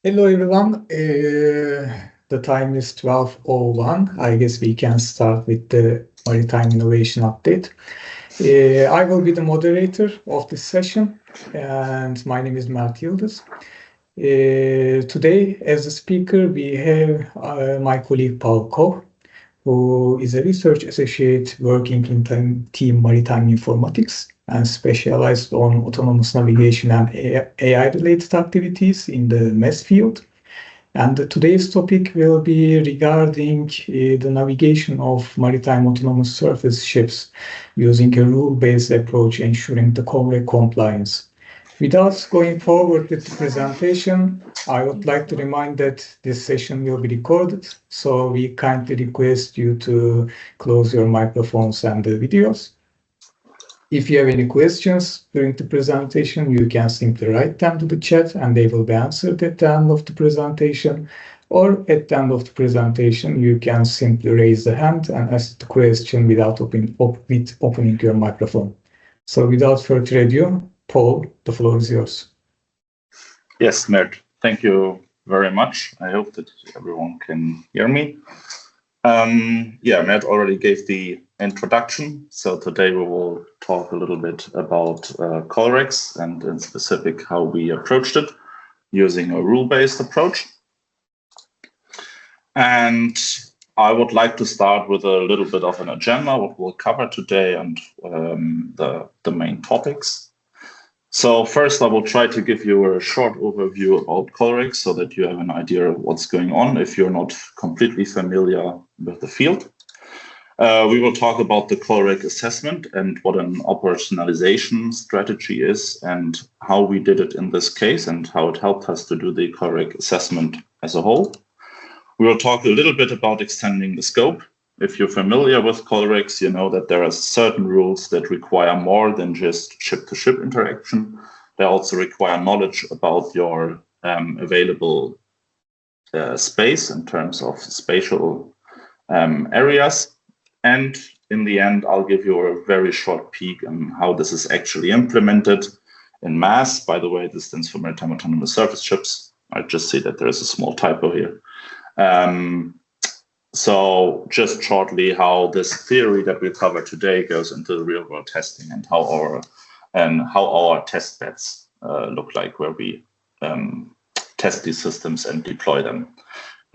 Hello everyone. The time is 12:01. I guess we can start with the Maritime Innovation Update. I will be the moderator of this session, and my name is Mert Yıldız. Today, as a speaker, we have my colleague Paul Koch, who is a research associate working in Team Maritime Informatics and specialized on autonomous navigation and AI-related activities in the MES field. And today's topic will be regarding the navigation of maritime autonomous surface ships using a rule-based approach ensuring the COLREG compliance. Without going forward with the presentation, I would like to remind that this session will be recorded, so we kindly request you to close your microphones and the videos. If you have any questions during the presentation, you can simply write them to the chat and they will be answered at the end of the presentation. Or at the end of the presentation, you can simply raise the hand and ask the question without opening your microphone. So without further ado, Paul, the floor is yours. Yes, Mert, thank you very much. I hope that everyone can hear me. Yeah, Mert already gave the introduction. So today we will talk a little bit about COLREGs and in specific how we approached it using a rule-based approach. And I would like to start with a little bit of an agenda, what we'll cover today and the main topics. So first, I will try to give you a short overview about COLREG so that you have an idea of what's going on if you're not completely familiar with the field. We will talk about the COLREG assessment and what an operationalization strategy is and how we did it in this case and how it helped us to do the COLREG assessment as a whole. We will talk a little bit about extending the scope. If you're familiar with COLREGs, you know that there are certain rules that require more than just ship-to-ship interaction. They also require knowledge about your available space in terms of spatial areas. And in the end, I'll give you a very short peek on how this is actually implemented in MAS. By the way, this stands for Maritime Autonomous Surface Ships. I just see that there is a small typo here. So just shortly how this theory that we cover today goes into the real world testing and how our test beds look like, where we test these systems and deploy them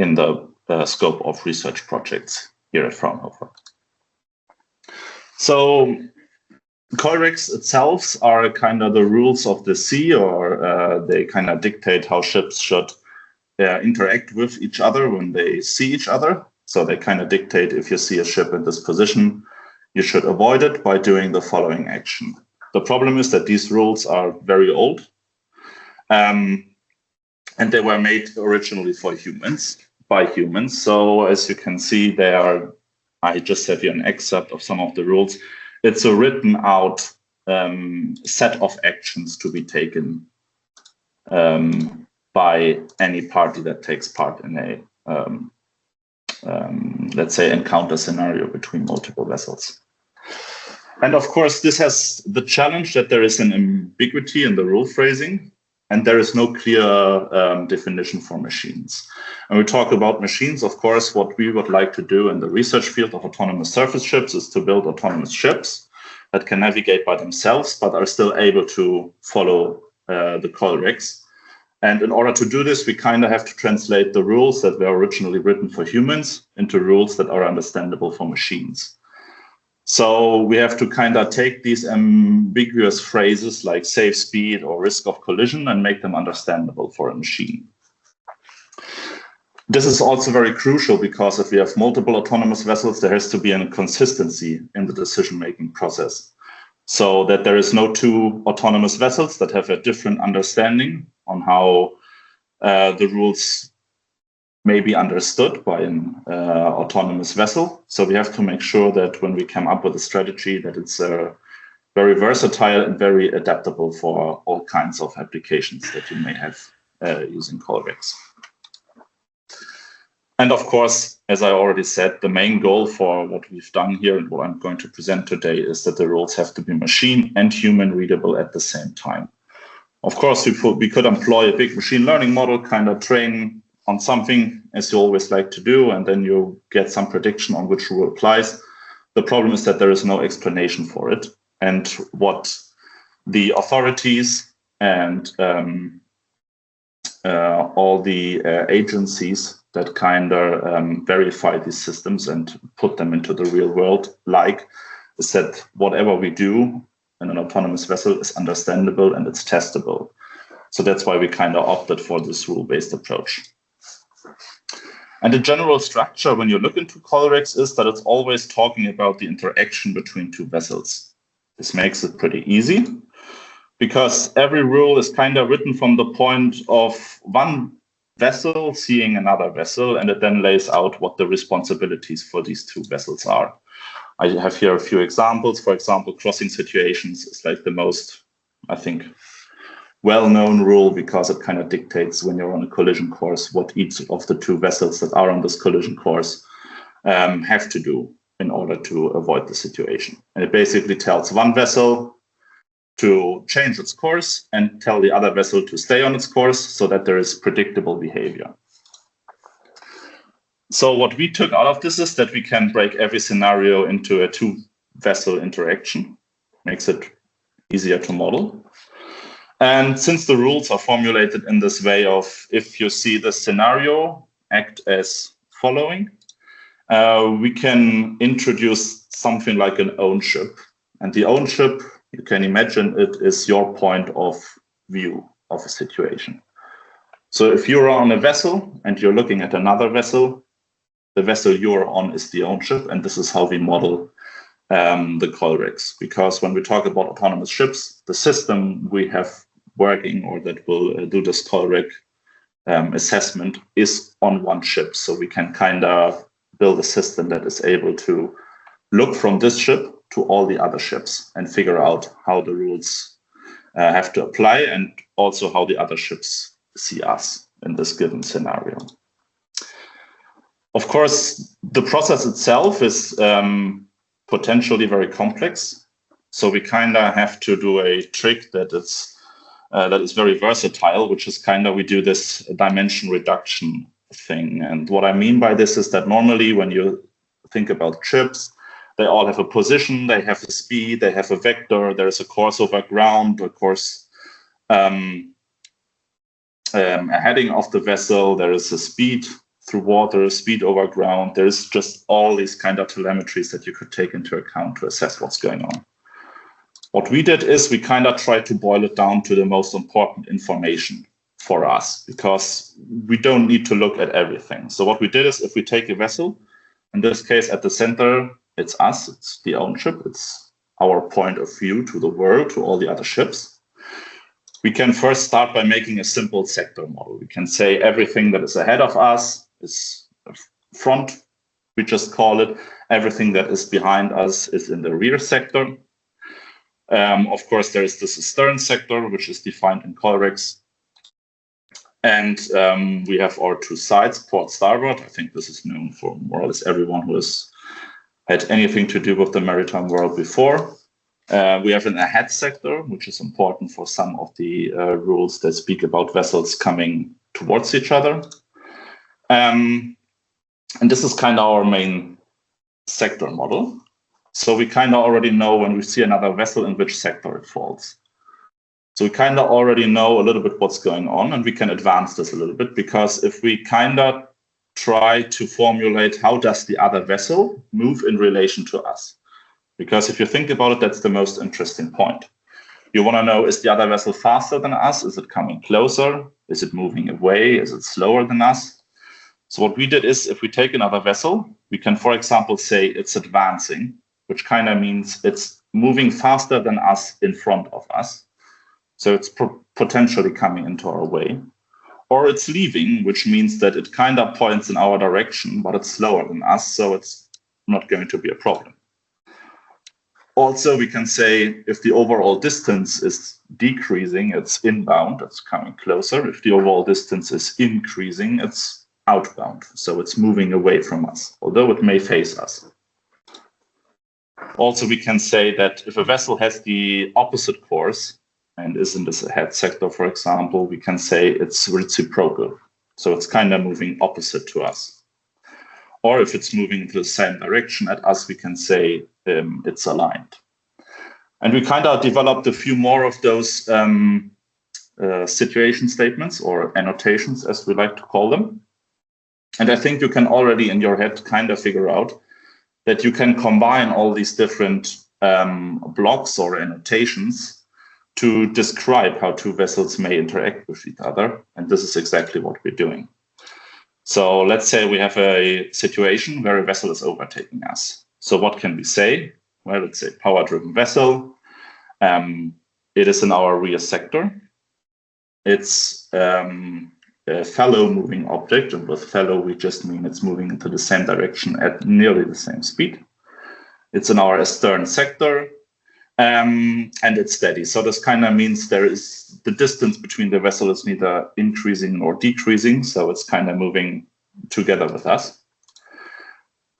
in the scope of research projects here at Fraunhofer. So COLREGs itself are kind of the rules of the sea, or they kind of dictate how ships should interact with each other when they see each other. So they kind of dictate if you see a ship in this position, you should avoid it by doing the following action. The problem is that these rules are very old and they were made originally for humans, by humans. So as you can see, they are, I just have here an excerpt of some of the rules. It's a written out set of actions to be taken by any party that takes part in a let's say, encounter scenario between multiple vessels. And of course, this has the challenge that there is an ambiguity in the rule phrasing, and there is no clear definition for machines. And we talk about machines, of course, what we would like to do in the research field of autonomous surface ships is to build autonomous ships that can navigate by themselves, but are still able to follow the COLREGs. And in order to do this, we kind of have to translate the rules that were originally written for humans into rules that are understandable for machines. So we have to kind of take these ambiguous phrases like safe speed or risk of collision and make them understandable for a machine. This is also very crucial because if we have multiple autonomous vessels, there has to be a consistency in the decision-making process, so that there is no two autonomous vessels that have a different understanding on how the rules may be understood by an autonomous vessel. So we have to make sure that when we come up with a strategy that it's very versatile and very adaptable for all kinds of applications that you may have using COLREGs. And of course, as I already said, the main goal for what we've done here and what I'm going to present today is that the rules have to be machine and human readable at the same time. Of course, we could employ a big machine learning model, kind of train on something, as you always like to do, and then you get some prediction on which rule applies. The problem is that there is no explanation for it. And what the authorities and all the agencies that kind of verify these systems and put them into the real world is that whatever we do in an autonomous vessel is understandable and it's testable. So that's why we kind of opted for this rule-based approach. And the general structure when you look into COLREGs is that it's always talking about the interaction between two vessels. This makes it pretty easy because every rule is kind of written from the point of one vessel seeing another vessel, and it then lays out what the responsibilities for these two vessels are. I have here a few examples. For example, crossing situations is like the most, I think, well-known rule because it kind of dictates when you're on a collision course what each of the two vessels that are on this collision course have to do in order to avoid the situation. And it basically tells one vessel to change its course and tell the other vessel to stay on its course so that there is predictable behavior. So what we took out of this is that we can break every scenario into a two-vessel interaction. Makes it easier to model. And since the rules are formulated in this way of, if you see the scenario, act as following, we can introduce something like an ownership. And the ownership, you can imagine it is your point of view of a situation. So if you're on a vessel and you're looking at another vessel, the vessel you're on is the ownership, and this is how we model the COLREGs. Because when we talk about autonomous ships, the system we have working or that will do this COLREG assessment is on one ship. So we can kind of build a system that is able to look from this ship to all the other ships and figure out how the rules have to apply and also how the other ships see us in this given scenario. Of course, the process itself is potentially very complex. So we kind of have to do a trick that is very versatile, which is kind of, we do this dimension reduction thing. And what I mean by this is that normally when you think about ships, they all have a position, they have a speed, they have a vector, there's a course over ground, of course, a heading of the vessel, there is a speed through water, speed over ground. There's just all these kind of telemetries that you could take into account to assess what's going on. What we did is we kind of tried to boil it down to the most important information for us, because we don't need to look at everything. So what we did is, if we take a vessel, in this case at the center, it's us, it's the ownership, it's our point of view to the world, to all the other ships. We can first start by making a simple sector model. We can say everything that is ahead of us is front, we just call it. Everything that is behind us is in the rear sector. Of course, there is this stern sector, which is defined in COLREGs. And we have our two sides, port, starboard. I think this is known for more or less everyone who has had anything to do with the maritime world before. We have an ahead sector, which is important for some of the rules that speak about vessels coming towards each other. And this is kind of our main sector model. So we kind of already know when we see another vessel in which sector it falls. So we kind of already know a little bit what's going on, and we can advance this a little bit, because if we kind of try to formulate how does the other vessel move in relation to us. Because if you think about it, that's the most interesting point. You want to know, is the other vessel faster than us? Is it coming closer? Is it moving away? Is it slower than us? So what we did is, if we take another vessel, we can, for example, say it's advancing, which kind of means it's moving faster than us in front of us. So it's potentially coming into our way. Or it's leaving, which means that it kind of points in our direction, but it's slower than us, so it's not going to be a problem. Also, we can say if the overall distance is decreasing, it's inbound, it's coming closer. If the overall distance is increasing, it's outbound, so it's moving away from us, although it may face us. Also, we can say that if a vessel has the opposite course and is in this ahead sector, for example, we can say it's reciprocal. So it's kind of moving opposite to us. Or if it's moving into the same direction at us, we can say it's aligned. And we kind of developed a few more of those situation statements or annotations, as we like to call them. And I think you can already in your head kind of figure out that you can combine all these different blocks or annotations to describe how two vessels may interact with each other. And this is exactly what we're doing. So let's say we have a situation where a vessel is overtaking us. So what can we say? Well, it's a power-driven vessel. It is in our rear sector. It's a fellow moving object, and with fellow we just mean it's moving into the same direction at nearly the same speed. It's in our astern sector, and it's steady. So this kind of means there is the distance between the vessel is neither increasing nor decreasing, so it's kind of moving together with us.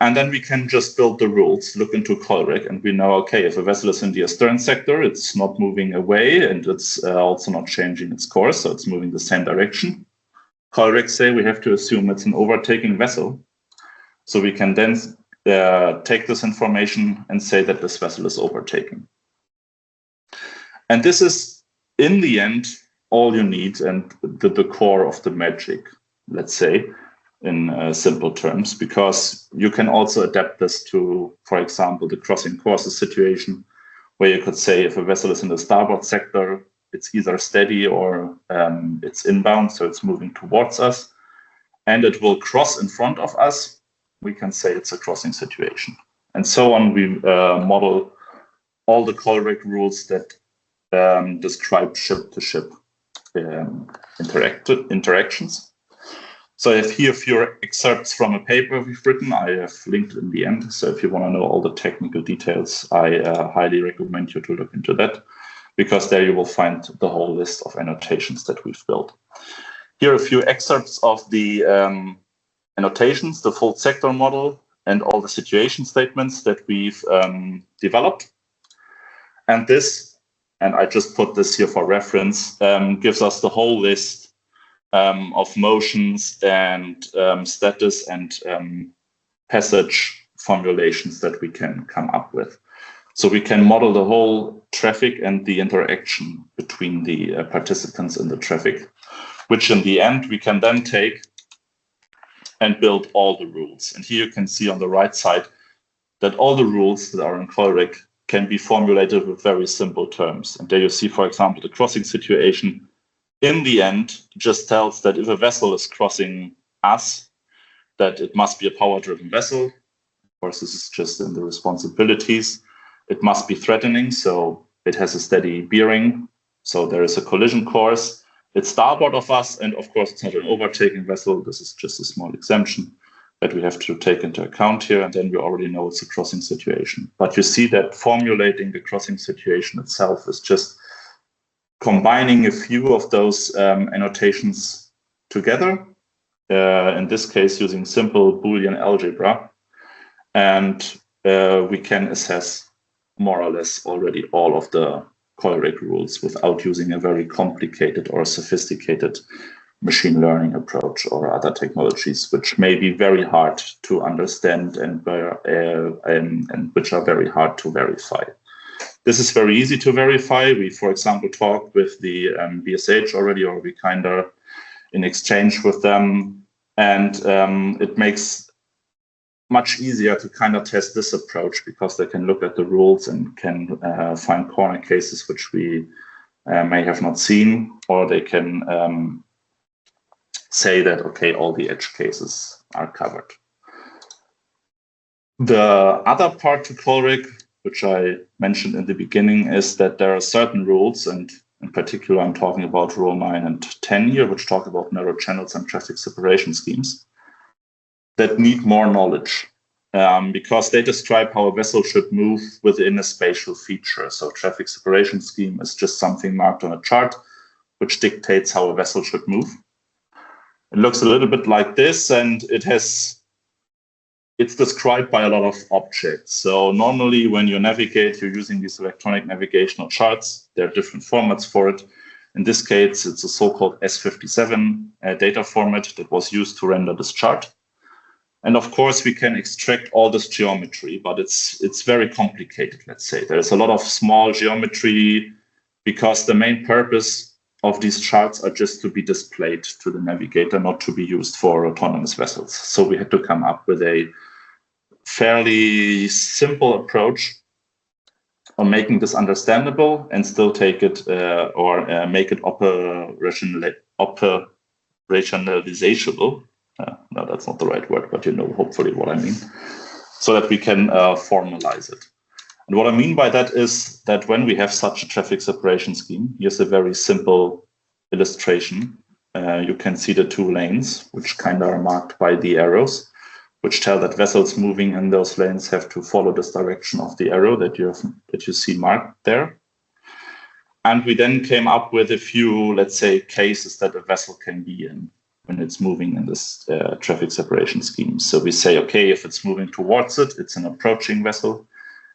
And then we can just build the rules, look into COLREG, and we know, okay, if a vessel is in the astern sector, it's not moving away, and it's also not changing its course, so it's moving the same direction. COLREG say we have to assume it's an overtaking vessel. So we can then take this information and say that this vessel is overtaking. And this is, in the end, all you need and the core of the magic, let's say, in simple terms, because you can also adapt this to, for example, the crossing courses situation, where you could say if a vessel is in the starboard sector, it's either steady or it's inbound, so it's moving towards us, and it will cross in front of us, we can say it's a crossing situation. And so on, we model all the COLREG rules that describe ship-to-ship interactions. So I have here a few excerpts from a paper we've written. I have linked in the end. So if you want to know all the technical details, I highly recommend you to look into that, because there you will find the whole list of annotations that we've built. Here are a few excerpts of the annotations, the full sector model, and all the situation statements that we've developed. And this, and I just put this here for reference, gives us the whole list of motions and status and passage formulations that we can come up with. So we can model the whole traffic and the interaction between the participants in the traffic, which in the end we can then take and build all the rules. And here you can see on the right side that all the rules that are in COLREG can be formulated with very simple terms. And there you see, for example, the crossing situation in the end just tells that if a vessel is crossing us, that it must be a power-driven vessel. Of course, this is just in the responsibilities. It must be threatening, so it has a steady bearing. So there is a collision course. It's starboard of us, and of course, it's not an overtaking vessel. This is just a small exemption that we have to take into account here, and then we already know it's a crossing situation. But you see that formulating the crossing situation itself is just combining a few of those annotations together, in this case using simple Boolean algebra, and we can assess more or less already all of the COLREG rules without using a very complicated or sophisticated machine learning approach or other technologies, which may be very hard to understand and which are very hard to verify. This is very easy to verify. We, for example, talked with the BSH already, or we kind of in exchange with them, and it makes much easier to kind of test this approach because they can look at the rules and can find corner cases which we may have not seen, or they can say that, okay, all the edge cases are covered. The other part to COLREG, which I mentioned in the beginning, is that there are certain rules, and in particular, I'm talking about Rule 9 and 10 here, which talk about narrow channels and traffic separation schemes, that need more knowledge because they describe how a vessel should move within a spatial feature. So traffic separation scheme is just something marked on a chart, which dictates how a vessel should move. It looks a little bit like this, and it has it's described by a lot of objects. So normally when you navigate, you're using these electronic navigational charts. There are different formats for it. In this case, it's a so-called S57 data format that was used to render this chart. And of course, we can extract all this geometry, but it's very complicated, let's say. There's a lot of small geometry because the main purpose of these charts are just to be displayed to the navigator, not to be used for autonomous vessels. So we had to come up with a fairly simple approach on making this understandable and still take it or make it operationalizable. No, that's not the right word, but you know hopefully what I mean, so that we can formalize it. And what I mean by that is that when we have such a traffic separation scheme, here's a very simple illustration. You can see the two lanes, which kind of are marked by the arrows, which tell that vessels moving in those lanes have to follow this direction of the arrow that you see marked there. And we then came up with a few, let's say, cases that a vessel can be in when it's moving in this traffic separation scheme. So we say, okay, if it's moving towards it, it's an approaching vessel.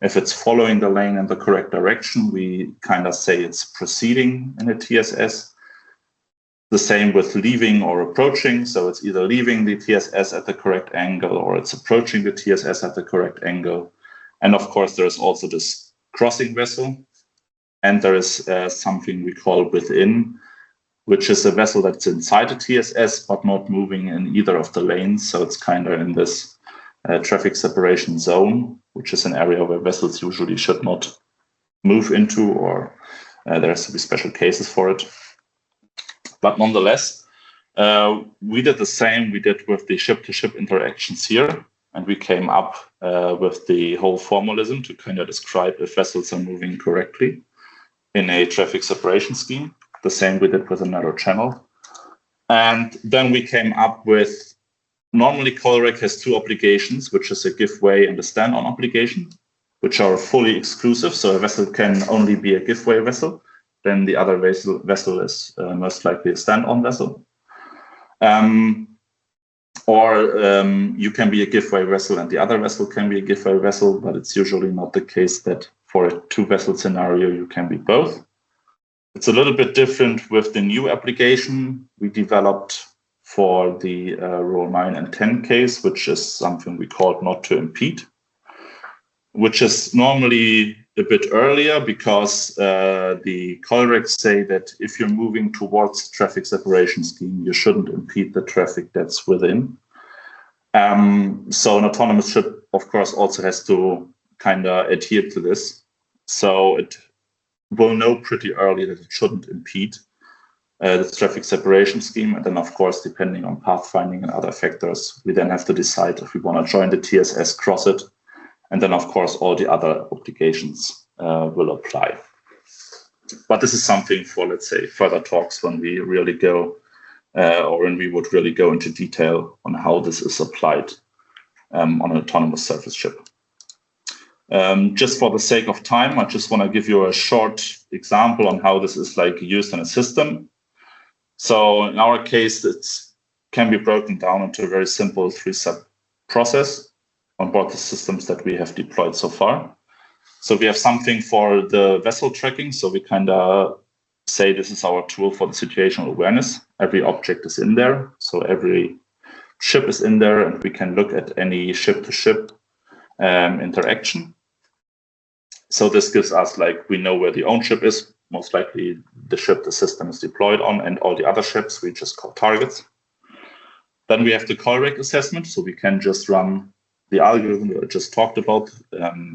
If it's following the lane in the correct direction, we kind of say it's proceeding in a TSS. The same with leaving or approaching. So it's either leaving the TSS at the correct angle or it's approaching the TSS at the correct angle. And of course, there's also this crossing vessel. And there is something we call within, which is a vessel that's inside the TSS, but not moving in either of the lanes. So it's kind of in this traffic separation zone, which is an area where vessels usually should not move into, or there has to be special cases for it. But nonetheless, we did the same. We did with the ship-to-ship interactions here, and we came up with the whole formalism to kind of describe if vessels are moving correctly in a traffic separation scheme. The same we did with a narrow channel. And then we came up with, normally COLREG has two obligations, which is a give way and a stand on obligation, which are fully exclusive. So a vessel can only be a give way vessel. Then the other vessel is most likely a stand on vessel. Or you can be a give way vessel and the other vessel can be a give way vessel, but it's usually not the case that for a two vessel scenario, you can be both. It's a little bit different with the new application we developed for the Rule 9 and 10 case, which is something we called not to impede, which is normally a bit earlier because the COLREGs say that if you're moving towards traffic separation scheme, you shouldn't impede the traffic that's within. So an autonomous ship, of course, also has to kind of adhere to this. So it will know pretty early that it shouldn't impede the traffic separation scheme. And then, of course, depending on pathfinding and other factors, we then have to decide if we want to join the TSS, cross it. And then, of course, all the other obligations will apply. But this is something for, let's say, further talks when we really go, or when we would really go into detail on how this is applied on an autonomous surface ship. Just for the sake of time, I just want to give you a short example on how this is like used in a system. So in our case, it can be broken down into a very simple 3-step process on board the systems that we have deployed so far. So we have something for the vessel tracking. So we kind of say this is our tool for the situational awareness. Every object is in there. So every ship is in there, and we can look at any ship-to-ship interaction. So this gives us, like, we know where the own ship is, most likely the ship the system is deployed on, and all the other ships we just call targets. Then we have the COLREG assessment, so we can just run the algorithm that I just talked about,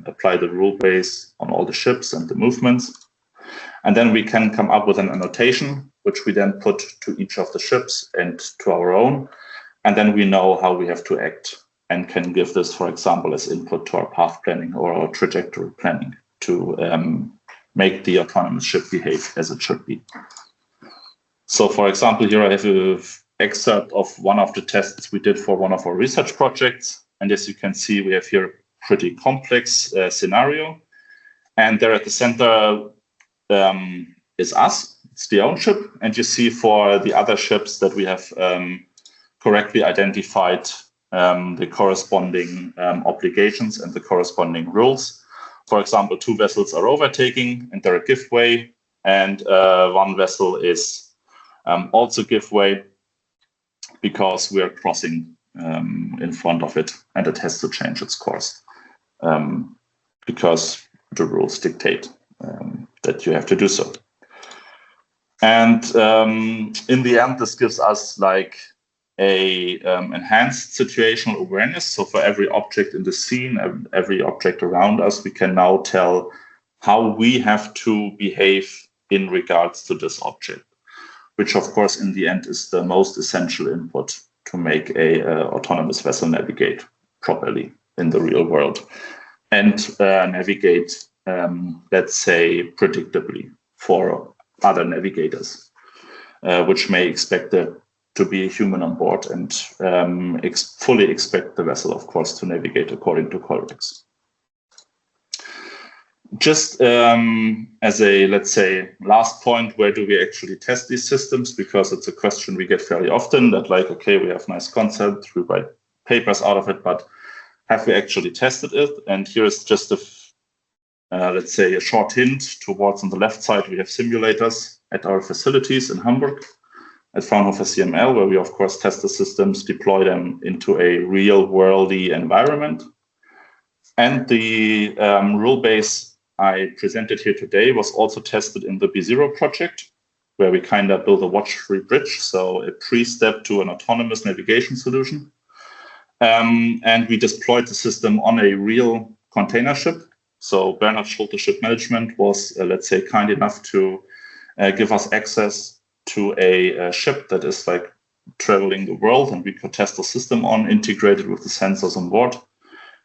apply the rule base on all the ships and the movements. And then we can come up with an annotation, which we then put to each of the ships and to our own. And then we know how we have to act and can give this, for example, as input to our path planning or our trajectory planning to make the autonomous ship behave as it should be. So, for example, here I have an excerpt of one of the tests we did for one of our research projects. And as you can see, we have here a pretty complex scenario. And there at the center is us. It's the own ship. And you see for the other ships that we have correctly identified the corresponding obligations and the corresponding rules. For example, 2 vessels are overtaking and they're a give way, and 1 vessel is also give way because we are crossing in front of it, and it has to change its course because the rules dictate that you have to do so. And in the end, this gives us like a enhanced situational awareness. So for every object in the scene, every object around us, we can now tell how we have to behave in regards to this object, which of course in the end is the most essential input to make a autonomous vessel navigate properly in the real world and navigate, let's say, predictably for other navigators, which may expect there to be a human on board and fully expect the vessel, of course, to navigate according to COLREGs. Just as a, let's say, last point, where do we actually test these systems? Because it's a question we get fairly often that like, okay, we have nice concept, we write papers out of it, but have we actually tested it? And here is just a, let's say, a short hint towards on the left side, we have simulators at our facilities in Hamburg at Fraunhofer CML, where we, of course, test the systems, deploy them into a real worldy environment. And the rule base I presented here today was also tested in the B0 project, where we kind of build a watch-free bridge, so a pre-step to an autonomous navigation solution. And we deployed the system on a real container ship. So Bernhard Schulte Ship Management was, let's say, kind enough to give us access to a ship that is like traveling the world, and we could test the system on, integrated with the sensors on board.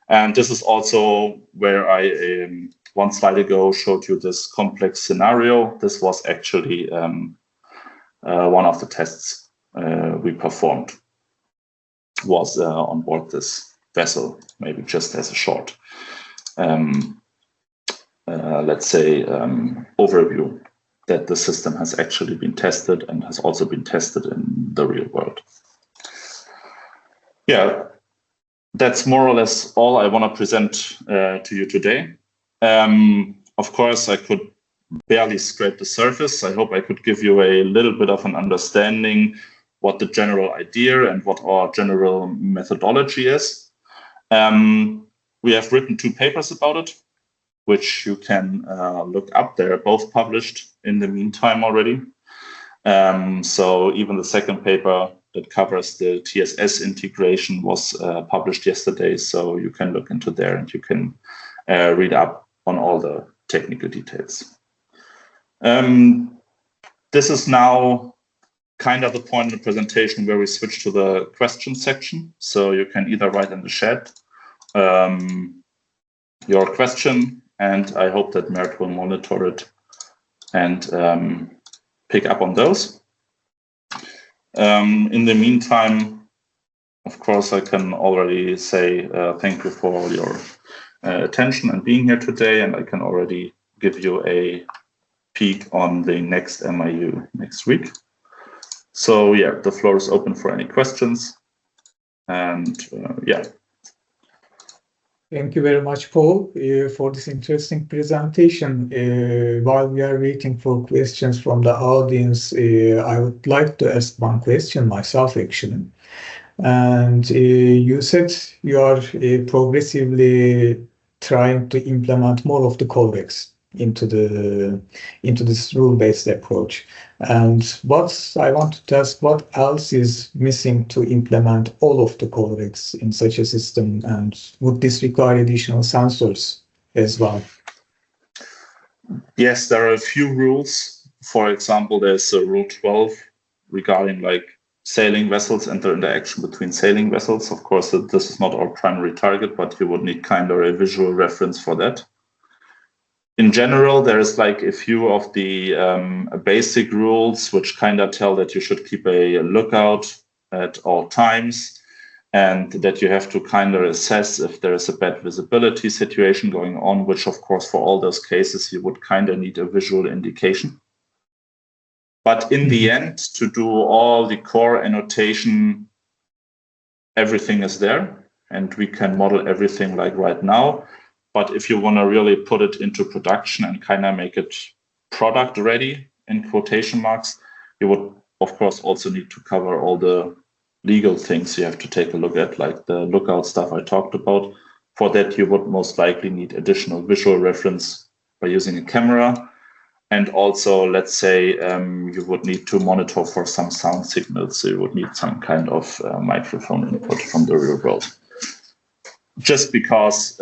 And this is also where I, one slide ago, showed you this complex scenario. This was actually one of the tests we performed, was on board this vessel, maybe just as a short, let's say, overview that the system has actually been tested and has also been tested in the real world. Yeah, that's more or less all I want to present to you today. Of course, I could barely scrape the surface. I hope I could give you a little bit of an understanding what the general idea and what our general methodology is. We have written 2 papers about it, which you can look up. They're both published in the meantime already. So even the second paper that covers the TSS integration was published yesterday. So you can look into there and you can read up on all the technical details. This is now kind of the point in the presentation where we switch to the question section. So you can either write in the chat your question, and I hope that Mert will monitor it and pick up on those. In the meantime, of course, I can already say thank you for all your attention and being here today, and I can already give you a peek on the next MIU next week. So yeah, the floor is open for any questions, and yeah. Thank you very much, Paul, for this interesting presentation. While we are waiting for questions from the audience, I would like to ask one question myself, actually. And you said you are progressively trying to implement more of the COLREGs into this rule-based approach. And what I want to ask, what else is missing to implement all of the COLREGs in such a system, and would this require additional sensors as well? Yes, there are a few rules. For example, there's Rule 12 regarding like sailing vessels and the interaction between sailing vessels. Of course, this is not our primary target, but you would need kind of a visual reference for that. In general, there is like a few of the basic rules which kind of tell that you should keep a lookout at all times, and that you have to kind of assess if there is a bad visibility situation going on, which of course for all those cases you would kind of need a visual indication. But in the end, to do all the core annotation everything is there and we can model everything like right now. But if you want to really put it into production and kind of make it product ready in quotation marks, you would, of course, also need to cover all the legal things you have to take a look at, like the lookout stuff I talked about. For that, you would most likely need additional visual reference by using a camera. And also, let's say you would need to monitor for some sound signals. So you would need some kind of microphone input from the real world. Just because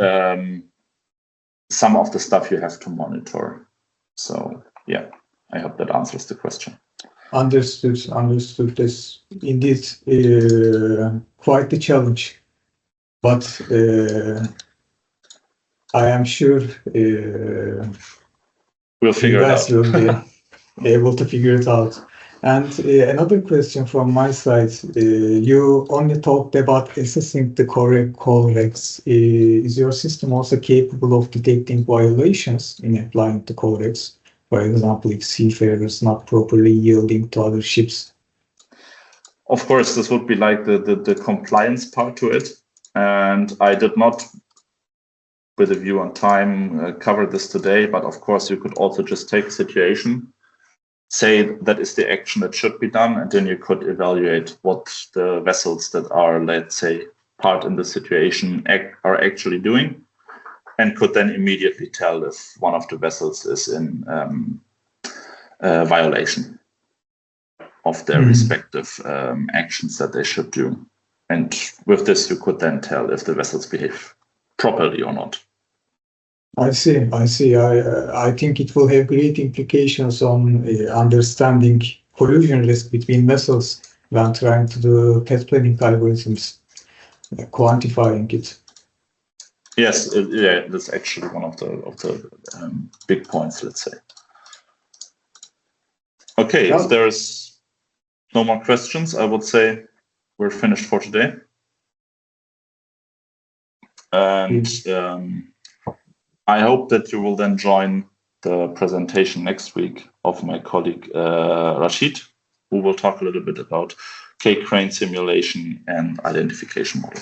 some of the stuff you have to monitor. So yeah, I hope that answers the question. Understood. This indeed quite the challenge, but I am sure we'll figure it out. Will be able to figure it out. And another question from my side, you only talked about assessing the correct COLREGs. Is your system also capable of detecting violations in applying the COLREGs? For example, if seafarers not properly yielding to other ships? Of course, this would be like the compliance part to it. And I did not, with a view on time, cover this today. But of course, you could also just take a situation, say that is the action that should be done, and then you could evaluate what the vessels that are, let's say, part in the situation are actually doing, and could then immediately tell if one of the vessels is in violation of their respective actions that they should do. And with this, you could then tell if the vessels behave properly or not. I see. I think it will have great implications on understanding collision risk between vessels when trying to do test planning algorithms, quantifying it. Yes, yeah, that's actually one of the big points, let's say. Okay, if there's no more questions, I would say we're finished for today. And I hope that you will then join the presentation next week of my colleague Rashid, who will talk a little bit about K-crane simulation and identification model.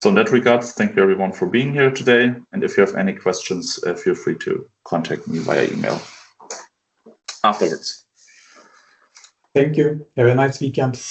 So in that regard, thank you everyone for being here today. And if you have any questions, feel free to contact me via email afterwards. Thank you. Have a nice weekend.